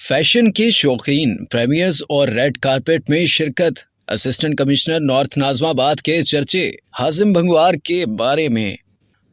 Fashion के शौकीन premiers और रेड कारपेट में शिरकत। असिस्टेंट कमिश्नर नॉर्थ नाज़िमाबाद के चर्चे। हाजिम भंगवार के बारे में।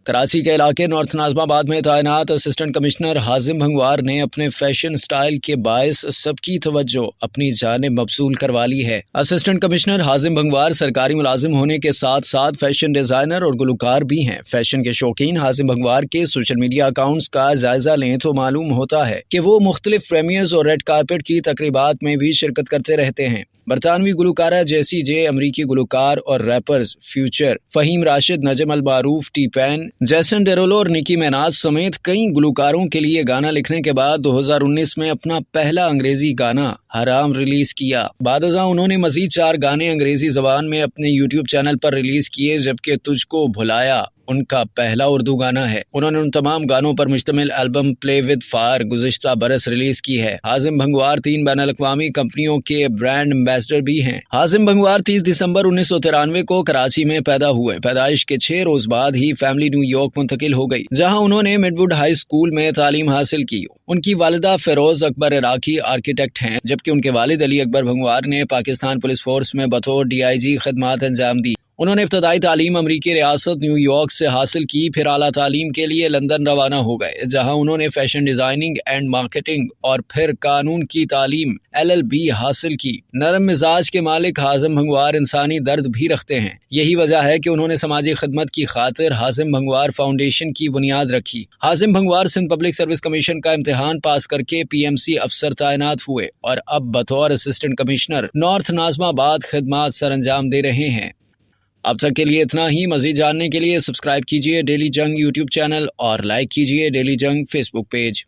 कराची के इलाके नॉर्थ नाज़िमाबाद में तैनात असिस्टेंट कमिश्नर हाजिम भंगवार ने अपने फैशन स्टाइल के बायस सबकी तवज्जो अपनी जानिब मबसूल करवा ली है। असिस्टेंट कमिश्नर हाजिम भंगवार सरकारी मुलाजिम होने के साथ साथ फैशन डिजाइनर और गुलकार भी हैं। फैशन के शौकीन हाजिम भंगवार के सोशल मीडिया अकाउंट्स का जायजा लें तो मालूम होता है कि वो मुख्तलिफ प्रीमियर्स और रेड कारपेट की तकरीबात में भी शिरकत करते रहते हैं। बरतानवी गुलकारा जेसी जे, अमरीकी गुलकार और रैपर्स फ्यूचर, फहीम राशिद, नजम अल मारूफ, टी पैन, जैसन डेरोलो और निकी मिनाज समेत कई गुलकारों के लिए गाना लिखने के बाद 2019 में अपना पहला अंग्रेजी गाना हराम रिलीज किया। बादशाह उन्होंने मजीद 4 गाने अंग्रेजी जबान में अपने यूट्यूब चैनल पर रिलीज किए, जबकि तुझको भुलाया उनका पहला उर्दू गाना है। उन्होंने उन तमाम गानों पर मुश्तमिल एल्बम प्ले विद फायर गुज़िश्ता बरस रिलीज की है। हाजिम भंगवार 3 बैनुल-अक़वामी कंपनियों के ब्रांड एम्बेसडर भी हैं। हाजिम भंगवार 30 दिसंबर 1993 को कराची में पैदा हुए। पैदाइश के 6 रोज बाद ही फैमिली न्यूयॉर्क मुंतकिल हो गई, जहां उन्होंने मिडवुड हाई स्कूल में तालीम हासिल की। उनकी वालिदा फेरोज अकबर इराकी आर्किटेक्ट हैं, जबकि उनके वालिद अली अकबर भंगवार ने पाकिस्तान पुलिस फोर्स में बतौर DIG खदमात अंजाम दी। उन्होंने इब्तदाई तालीम अमरीकी रियासत न्यूयॉर्क से हासिल की, फिर आला तालीम के लिए लंदन रवाना हो गए, जहां उन्होंने फैशन डिजाइनिंग एंड मार्केटिंग और फिर कानून की तालीम LLB हासिल की। नरम मिजाज के मालिक हाजिम भंगवार इंसानी दर्द भी रखते हैं। यही वजह है कि उन्होंने समाजी खिदमत की खातिर हाजिम भंगवार फाउंडेशन की बुनियाद रखी। हाजिम भंगवार सिंध पब्लिक सर्विस कमीशन का इम्तिहान पास करके PMC अफसर तैनात हुए और अब बतौर असिस्टेंट कमिश्नर नॉर्थ नाज़िमाबाद खिदमात सर अंजाम दे रहे हैं। अब तक के लिए इतना ही। मजीद जानने के लिए सब्सक्राइब कीजिए डेली जंग यूट्यूब चैनल और लाइक कीजिए डेली जंग फेसबुक पेज।